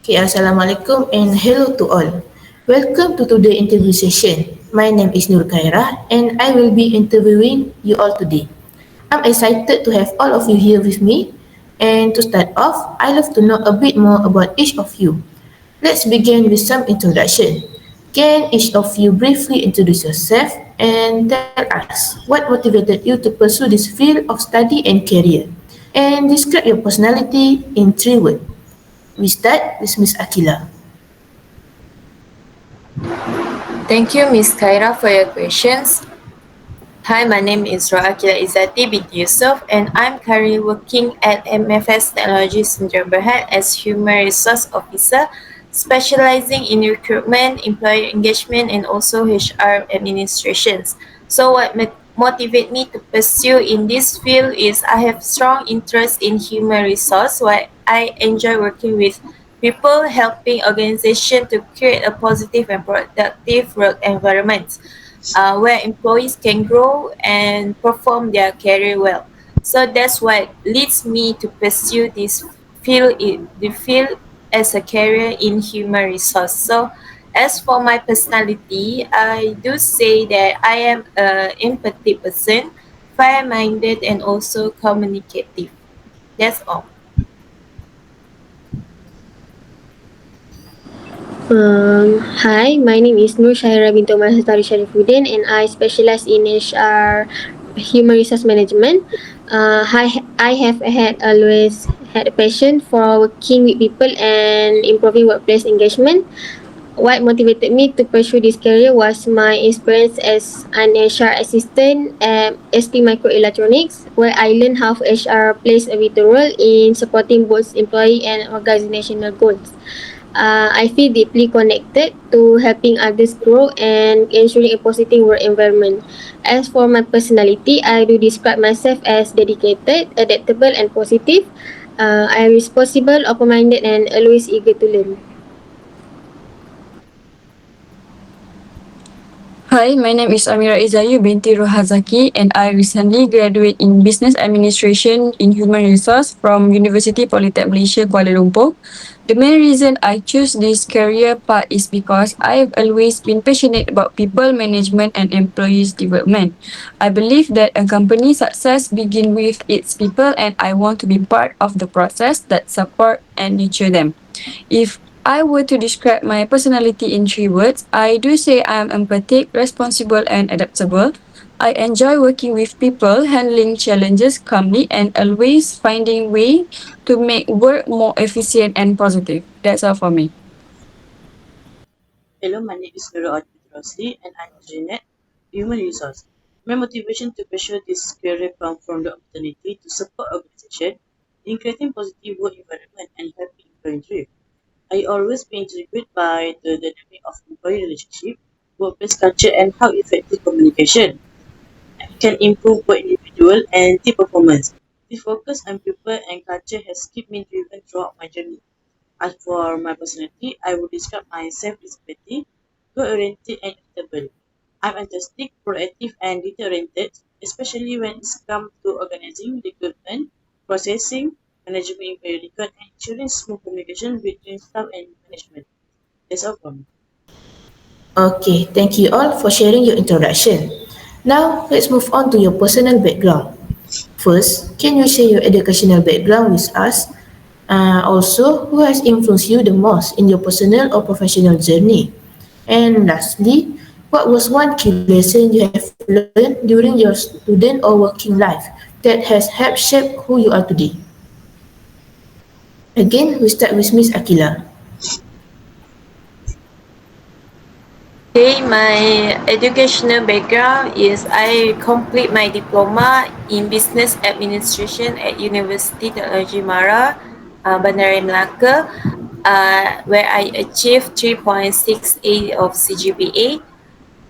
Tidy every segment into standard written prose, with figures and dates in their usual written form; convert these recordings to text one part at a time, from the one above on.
Okay, Assalamualaikum and hello to all. Welcome to today's interview session. My name is Nur Khaira and I will be interviewing you all today. I'm excited to have all of you here with me. And to start off, I love to know a bit more about each of you. Let's begin with some introduction. Can each of you briefly introduce yourself and tell us what motivated you to pursue this field of study and career? And describe your personality in 3 words. We start with Miss Akila. Thank you, Ms. Khaira, for your questions. Hi, my name is Roakila Izzati binti Yusof, and I'm currently working at MFS Technologies in Berhad as Human Resource Officer, specializing in recruitment, employee engagement, and also HR administrations. So, what motivate me to pursue in this field is I have strong interest in human resource. Why I enjoy working with people, helping organization to create a positive and productive work environment where employees can grow and perform their career well. So that's what leads me to pursue this the field as a career in human resource. So as for my personality, I do say that I am a empathy person, fair-minded, and also communicative. That's all. Hi, my name is Nur Syahira binti Umar Setari Sharifuddin and I specialize in HR Human Resource Management. I have had always had a passion for working with people and improving workplace engagement. What motivated me to pursue this career was my experience as an HR assistant at ST Microelectronics, where I learned how HR plays a vital role in supporting both employee and organizational goals. I feel deeply connected to helping others grow and ensuring a positive work environment. As for my personality, I do describe myself as dedicated, adaptable, and positive. I am responsible, open-minded, and always eager to learn. Hi, my name is Amira Izayu binti Rohazaki and I recently graduated in Business Administration in Human Resource from University Polytechnic Malaysia, Kuala Lumpur. The main reason I choose this career path is because I've always been passionate about people management and employees development. I believe that a company's success begins with its people and I want to be part of the process that support and nurture them. If I were to describe my personality in 3 words, I do say I am empathic, responsible, and adaptable. I enjoy working with people, handling challenges calmly, and always finding way to make work more efficient and positive. That's all for me. Hello, my name is Nurul Rosli and I'm Jeanette, Human Resource. My motivation to pursue this career comes from the opportunity to support organization in creating positive work environment and happy employee thrive. I always been intrigued by the dynamic of employee relationship, workplace culture, and how effective communication can improve both individual and team performance. This focus on people and culture has kept me driven throughout my journey. As for my personality, I would describe myself as petty, goal-oriented, and adaptable. I'm enthusiastic, proactive, and detail-oriented, especially when it comes to organizing recruitment, processing, management employee record, and ensuring smooth communication between staff and management. That's all from me. Okay, thank you all for sharing your introduction. Now, let's move on to your personal background. First, can you share your educational background with us? Also, who has influenced you the most in your personal or professional journey? And lastly, what was one key lesson you have learned during your student or working life that has helped shape who you are today? Again, we start with Miss Akila. Okay, my educational background is I complete my diploma in business administration at University Technology Mara, Bandaraya Melaka, where I achieved 3.68 of CGPA.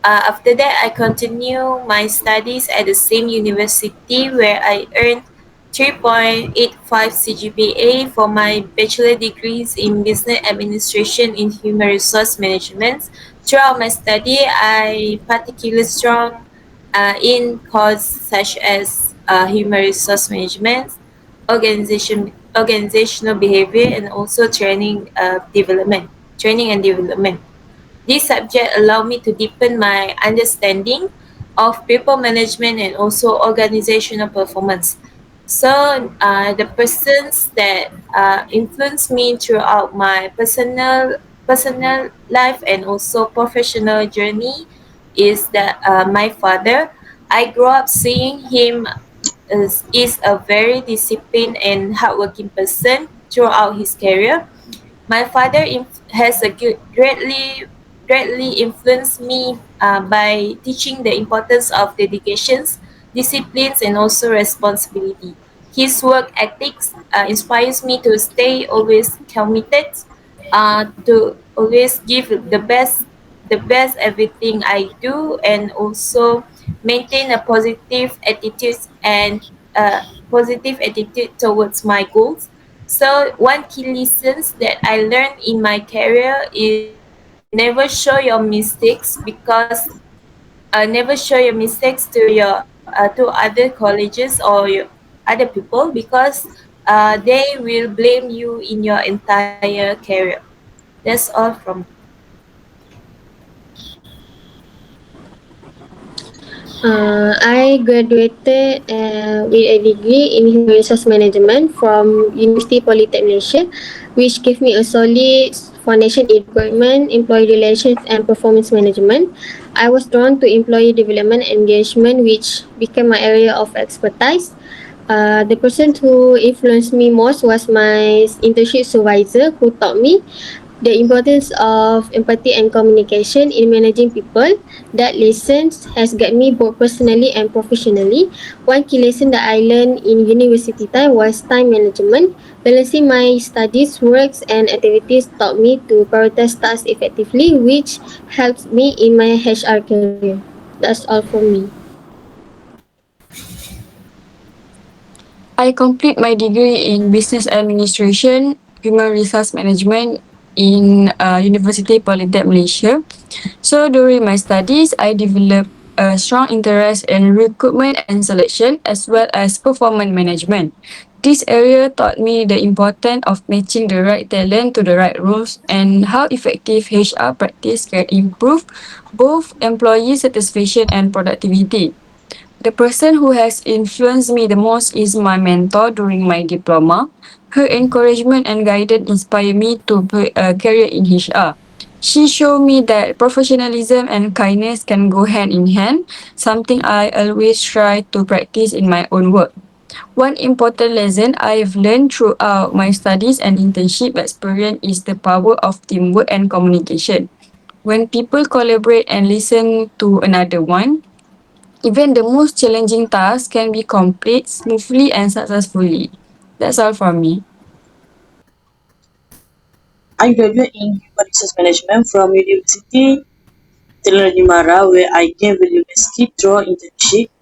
After that, I continue my studies at the same university where I earned 3.85 CGPA for my bachelor degrees in business administration in human resource management. Throughout my study, I particularly strong in courses such as human resource management, organization organizational behavior, and also training and development. This subject allow me to deepen my understanding of people management and also organizational performance. So the persons that influence me throughout my personal life and also professional journey is that my father. I grew up seeing him is a very disciplined and hardworking person throughout his career. My father has greatly influenced me by teaching the importance of dedications, disciplines, and also responsibility. His work ethics inspires me to stay always committed, to always give the best everything I do, and also maintain a positive attitude towards my goals. So one key lessons that I learned in my career is never show your mistakes because never show your mistakes to your to other colleges or other people because they will blame you in your entire career. That's all from me. I graduated with a degree in Human Resource Management from University Polytechnic Malaysia, which gave me a solid foundation in recruitment, employee relations, and performance management. I was drawn to employee development and engagement, which became my area of expertise. The person who influenced me most was my internship supervisor, who taught me the importance of empathy and communication in managing people. That lessons has guided me both personally and professionally. One key lesson that I learned in university time was time management. Balancing my studies, works, and activities taught me to prioritize tasks effectively, which helps me in my HR career. That's all from me. I complete my degree in business administration, human resource management in University Polytechnic Malaysia. So during my studies, I developed a strong interest in recruitment and selection as well as performance management. This area taught me the importance of matching the right talent to the right roles and how effective HR practice can improve both employee satisfaction and productivity. The person who has influenced me the most is my mentor during my diploma. Her encouragement and guidance inspired me to put a career in HR. She showed me that professionalism and kindness can go hand in hand, something I always try to practice in my own work. One important lesson I've learned throughout my studies and internship experience is the power of teamwork and communication. When people collaborate and listen to another one, even the most challenging tasks can be complete smoothly and successfully. That's all from me. I graduated in Human Resource Management from University Telur Mara, where I gained valuable skills through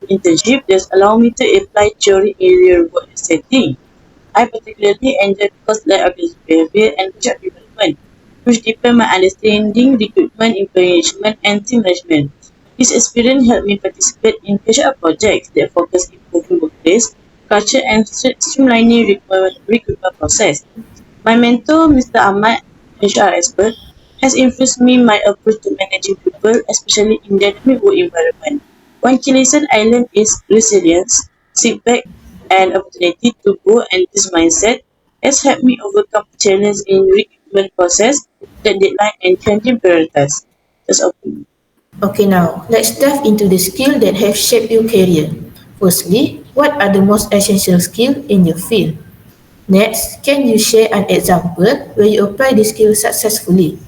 internship that allow me to apply theory in real world setting. I particularly enjoyed course like organizational behavior and project development, which deepened my understanding, recruitment, engagement, and team management. This experience helped me participate in HR projects that focus on improving workplace culture and streamlining recruitment process. My mentor, Mr. Ahmad, HR expert, has influenced me my approach to managing people, especially in dynamic work environment. One key lesson I learned is resilience, setback, and opportunity to grow, and this mindset has helped me overcome challenges in recruitment process, the deadline, and changing priorities. That's all. Okay, now let's dive into the skill that have shaped your career. Firstly, what are the most essential skills in your field? Next, can you share an example where you apply this skill successfully?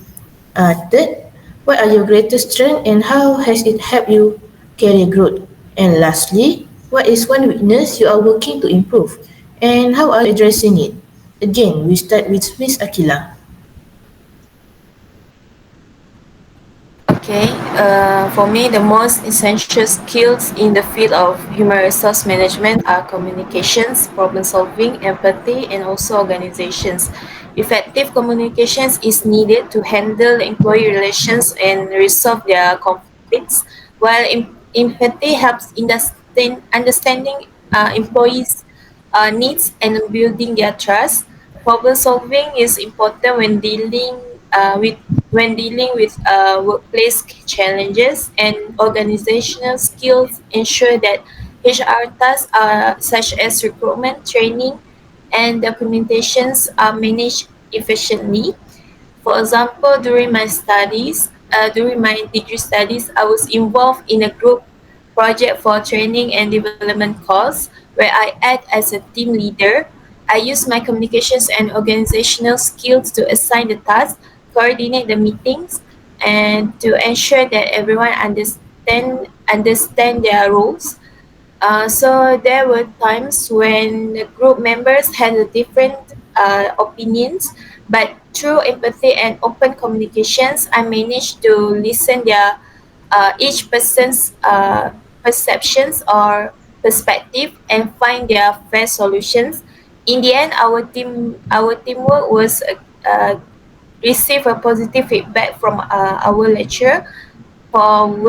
Third, what are your greatest strengths and how has it helped you career growth? And lastly, what is one weakness you are working to improve and how are you addressing it? Again, we start with Miss Akila. Okay, for me, the most essential skills in the field of human resource management are communications, problem solving, empathy, and also organizations. Effective communications is needed to handle employee relations and resolve their conflicts, while empathy helps in understanding employees' needs and building their trust. Problem solving is important when dealing with workplace challenges, and organizational skills ensure that HR tasks such as recruitment, training, and documentations are managed efficiently. For example, during my degree studies, I was involved in a group project for training and development course where I act as a team leader. I use my communications and organizational skills to assign the tasks, coordinate the meetings, and to ensure that everyone understand their roles. So there were times when the group members had a different opinions, but through empathy and open communications, I managed to listen their each person's perceptions or perspective and find their fair solutions. In the end, our teamwork was receive a positive feedback from our lecturer for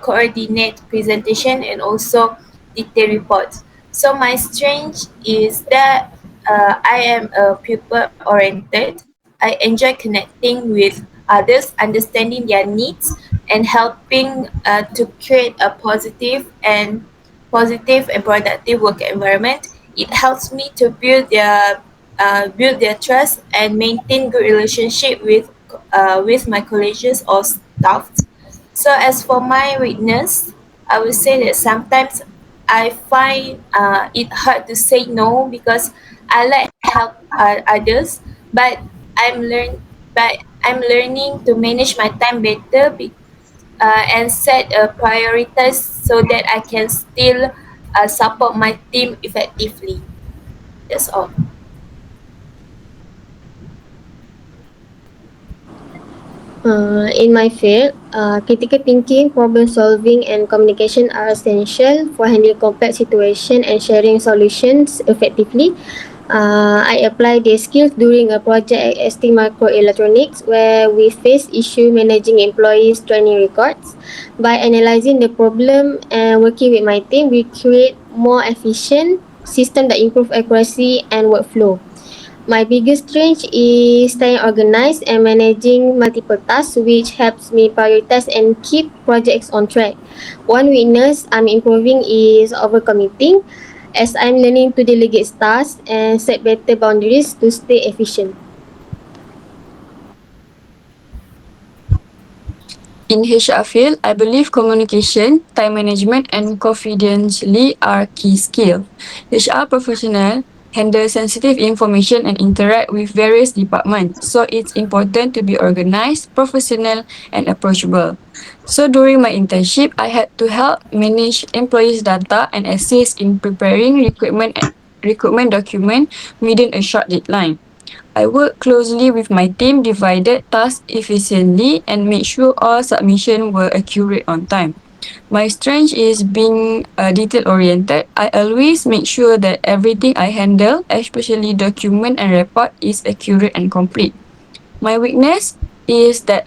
coordinate presentation and also detailed reports. So my strength is that I am a pupil oriented. I enjoy connecting with others, understanding their needs, and helping to create a positive and productive work environment. It helps me to build their trust and maintain good relationship with my colleagues or staff. So as for my weakness, I would say that sometimes I find it hard to say no because I like help others, but I'm learn but I'm learning to manage my time better and set a priorities so that I can still support my team effectively. That's all. In my field, critical thinking, problem solving, and communication are essential for handling complex situations and sharing solutions effectively. I applied these skills during a project at ST Microelectronics where we faced issue managing employees' training records. By analyzing the problem and working with my team, we create more efficient system that improve accuracy and workflow. My biggest strength is staying organized and managing multiple tasks, which helps me prioritize and keep projects on track. One weakness I'm improving is overcommitting, as I'm learning to delegate tasks and set better boundaries to stay efficient. In HR field, I believe communication, time management, and confidentiality are key skills. HR professional handle sensitive information and interact with various departments, so it's important to be organized, professional, and approachable. So during my internship, I had to help manage employees' data and assist in preparing recruitment document within a short deadline. I work closely with my team, divided tasks efficiently, and made sure all submissions were accurate on time. My strength is being detail oriented. I always make sure that everything I handle, especially document and report, is accurate and complete. My weakness is that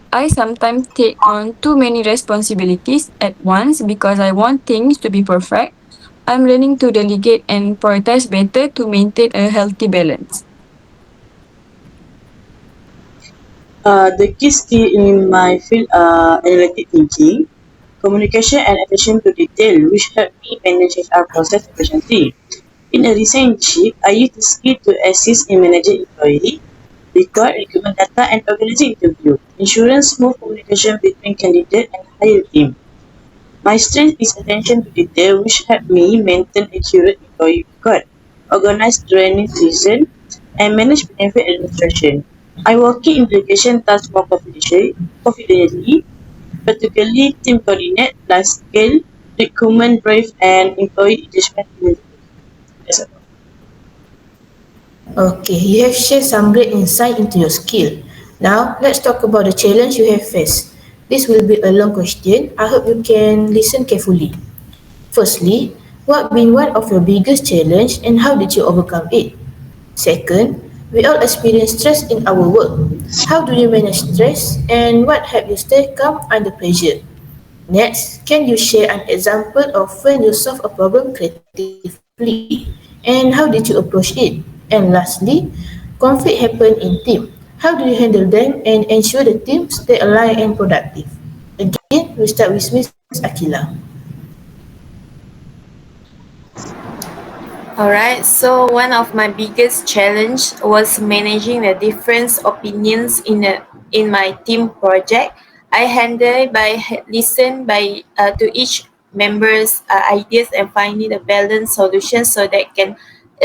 I sometimes take on too many responsibilities at once because I want things to be perfect. I'm learning to delegate and prioritize better to maintain a healthy balance. The key skill in my field are analytic thinking, communication, and attention to detail, which help me manage HR process efficiently. In a recent internship, I used the skill to assist in managing employee, record recruitment data, and organizing interview, ensuring smooth communication between candidate and higher team. My strength is attention to detail, which help me maintain accurate employee record, organize training season, and manage benefit administration. I work in delegation tasks more confidently, particularly team coordinate, life skill, recruitment brief, and employee engagement. That's all. Okay, you have shared some great insight into your skill. Now, let's talk about the challenge you have faced. This will be a long question. I hope you can listen carefully. Firstly, what been one of your biggest challenge and how did you overcome it? Second, we all experience stress in our work. How do you manage stress and what help you stay calm under pressure? Next, can you share an example of when you solve a problem creatively? conflict and how did you approach it? And lastly, conflict happen in team. How do you handle them and ensure the team stay aligned and productive? Again, we start with Miss Akila. Alright, so one of my biggest challenge was managing the different opinions in my team project. I handle by listen by to each member's ideas and finding a balanced solution so that can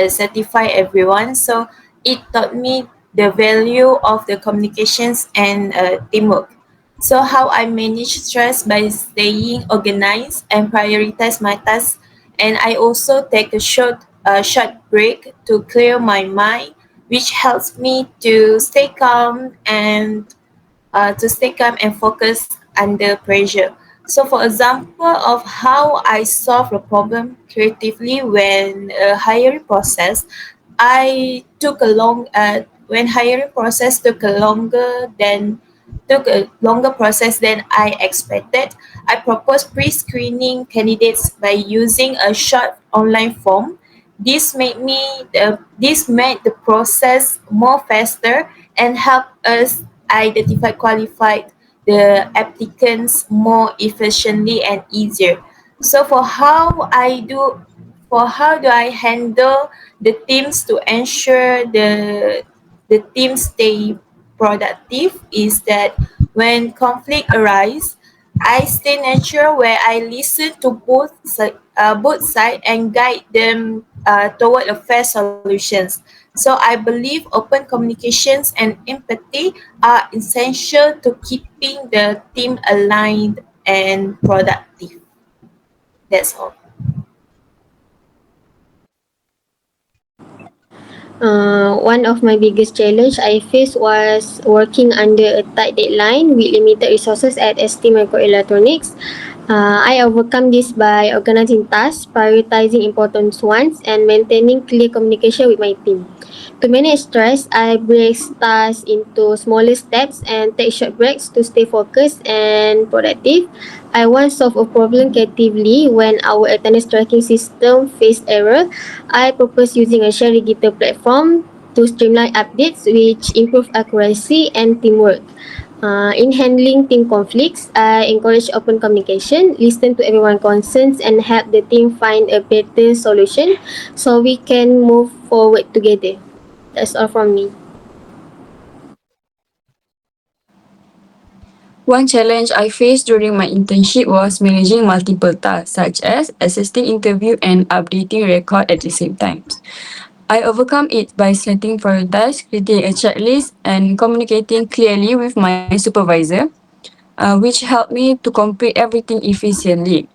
satisfy everyone. So it taught me the value of the communications and teamwork. So how I manage stress by staying organized and prioritize my tasks, and I also take a short break to clear my mind, which helps me to stay calm and focus under pressure. So, for example, of how I solve a problem creatively when a hiring process, I took a long when hiring process took a longer process than I expected. I proposed pre-screening candidates by using a short online form. This made the process more faster and helped us identify qualified the applicants more efficiently and easier. So for how do I handle the teams to ensure the team stay productive is that when conflict arise, I stay natural where I listen to both sides and guide them toward a fair solutions. So I believe open communications and empathy are essential to keeping the team aligned and productive. That's all. One of my biggest challenge I faced was working under a tight deadline with limited resources at ST Microelectronics. I overcome this by organizing tasks, prioritizing important ones, and maintaining clear communication with my team. To manage stress, I break tasks into smaller steps and take short breaks to stay focused and productive. I once solved a problem creatively when our attendance tracking system faced error. I propose using a shared digital platform to streamline updates which improve accuracy and teamwork. In handling team conflicts, I encourage open communication, listen to everyone's concerns, and help the team find a better solution so we can move forward together. That's all from me. One challenge I faced during my internship was managing multiple tasks, such as assisting interview and updating record at the same time. I overcome it by setting priorities, creating a checklist, and communicating clearly with my supervisor, which helped me to complete everything efficiently.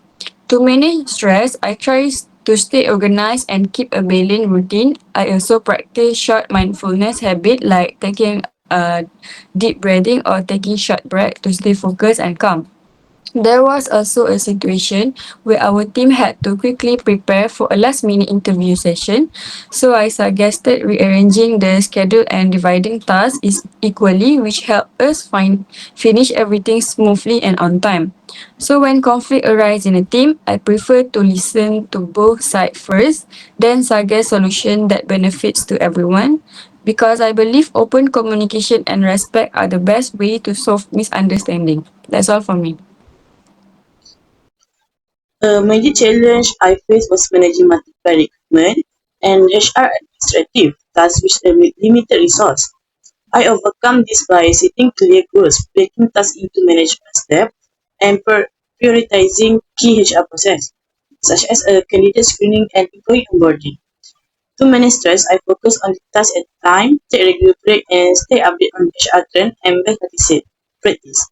To manage stress, I try to stay organized and keep a balanced routine. I also practice short mindfulness habit like taking a deep breathing or taking short break to stay focused and calm. There was also a situation where our team had to quickly prepare for a last minute interview session, so I suggested rearranging the schedule and dividing tasks equally, which helped us finish everything smoothly and on time. So when conflict arises in a team, I prefer to listen to both sides first, then suggest solution that benefits to everyone. Because I believe open communication and respect are the best way to solve misunderstanding. That's all from me. A major challenge I faced was managing multiple recruitment and HR administrative tasks with a limited resource. I overcome this by setting clear goals, breaking tasks into manageable steps, and prioritizing key HR processes, such as candidate screening and employee onboarding. To manage stress, I focus on the task at a time, take regular break, and stay updated on HR trend and best practice.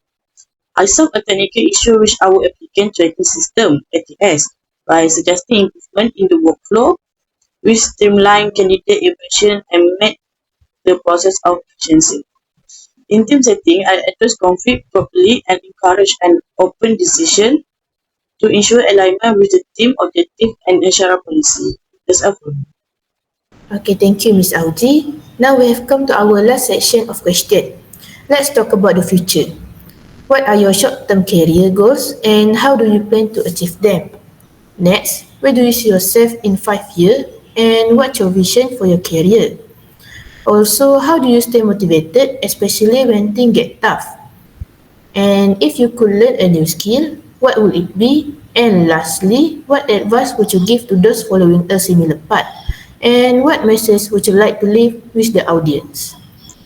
I solved a technical issue with our applicant tracking system (ATS) by suggesting improvement in the workflow, which streamlined candidate evaluation and made the process of efficiency. In team setting, I address conflict properly and encourage an open decision to ensure alignment with the team objective and HR policy. That's all for me. Okay, thank you, Miss Auji. Now we have come to our last section of question. Let's talk about the future. What are your short-term career goals and how do you plan to achieve them? Next, where do you see yourself in 5 years and what's your vision for your career? Also, how do you stay motivated, especially when things get tough? And if you could learn a new skill, what would it be? And lastly, what advice would you give to those following a similar path? And what message would you like to leave with the audience?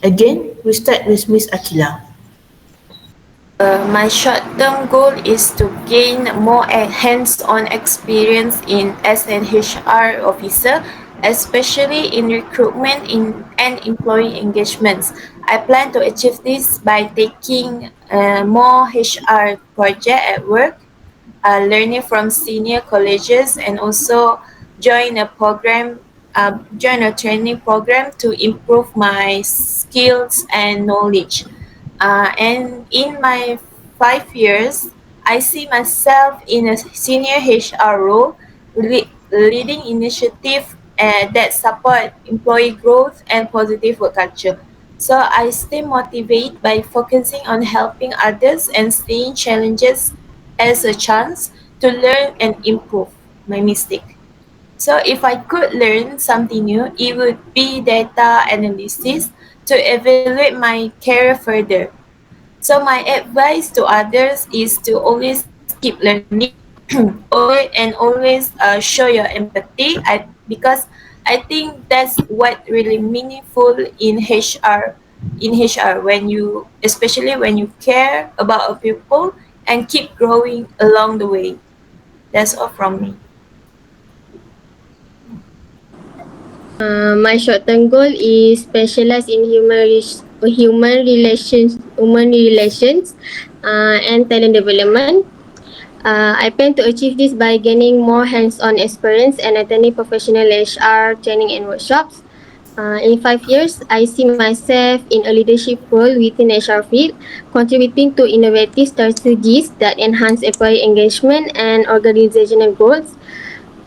Again, we start with Miss Akila. My short-term goal is to gain more hands-on experience as an HR officer, especially in recruitment and employee engagements. I plan to achieve this by taking more HR project at work, learning from senior colleges, and also join a program, join a training program to improve my skills and knowledge. And in my 5 years, I see myself in a senior HR role, leading initiative that support employee growth and positive work culture. So I stay motivated by focusing on helping others and seeing challenges as a chance to learn and improve my mistake. So if I could learn something new, it would be data analysis to evaluate my career further. So my advice to others is to always keep learning, always show your empathy. Because I think that's what really meaningful in HR. In HR, especially when you care about a people and keep growing along the way. That's all from me. My short-term goal is specialize in human relations, and talent development. I plan to achieve this by gaining more hands-on experience and attending professional HR training and workshops. In 5 years, I see myself in a leadership role within HR field, contributing to innovative strategies that enhance employee engagement and organizational goals.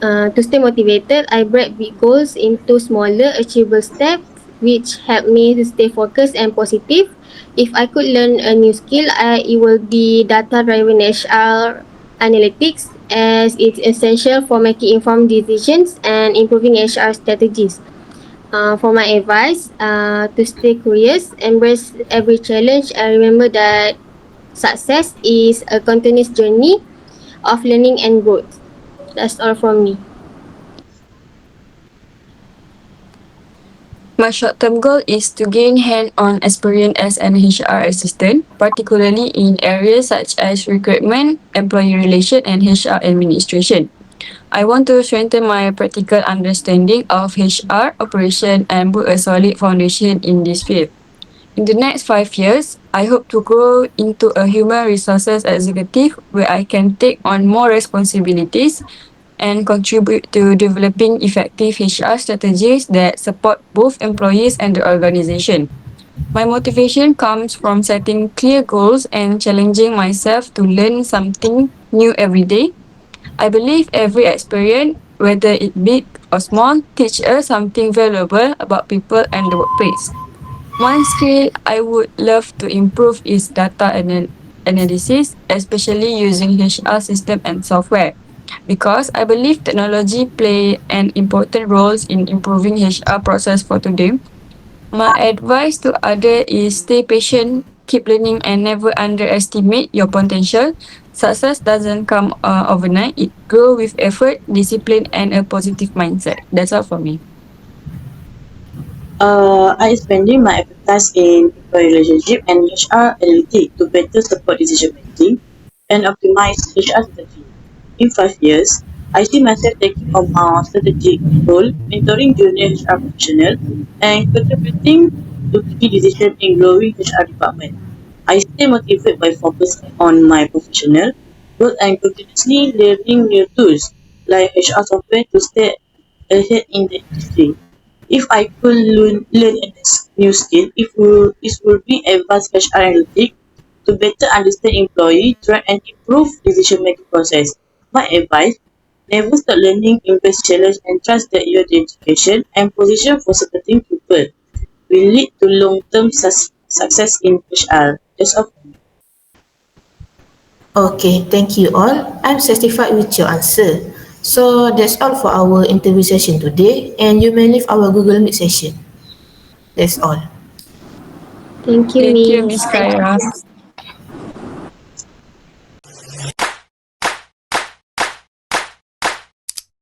To stay motivated, I break big goals into smaller, achievable steps, which help me to stay focused and positive. If I could learn a new skill, it will be data-driven HR analytics, as it's essential for making informed decisions and improving HR strategies. For my advice, to stay curious, embrace every challenge, and remember that success is a continuous journey of learning and growth. That's all from me. My short-term goal is to gain hand-on experience as an HR assistant, particularly in areas such as recruitment, employee relation, and HR administration. I want to strengthen my practical understanding of HR operation and build a solid foundation in this field. In the next 5 years, I hope to grow into a human resources executive where I can take on more responsibilities and contribute to developing effective HR strategies that support both employees and the organization. My motivation comes from setting clear goals and challenging myself to learn something new every day. I believe every experience, whether it big or small, teach us something valuable about people and the workplace. One skill I would love to improve is data analysis, especially using HR system and software, because I believe technology play an important role in improving HR process for today. My advice to others is stay patient, keep learning, and never underestimate your potential. Success doesn't come overnight. It grows with effort, discipline, and a positive mindset. That's all for me. I spending my expertise in employee relationship and HR analytics to better support decision making and optimize HR strategy. In 5 years, I see myself taking on a strategic role, mentoring junior HR professionals, and contributing to key decisions in growing HR department. I stay motivated by focusing on my professional growth and continuously learning new tools like HR software to stay ahead in the industry. If I could learn a new skill, it would be advanced HR analytics to better understand employee trend and improve decision-making process. My advice: never stop learning, embrace challenge, and trust that your dedication and position for supporting people will lead to long-term success in HR. That's all. Okay, thank you all. I'm satisfied with your answer. So that's all for our interview session today, and you may leave our Google Meet session. That's all. Thank you, Thank you, Miss. Miss Khaira.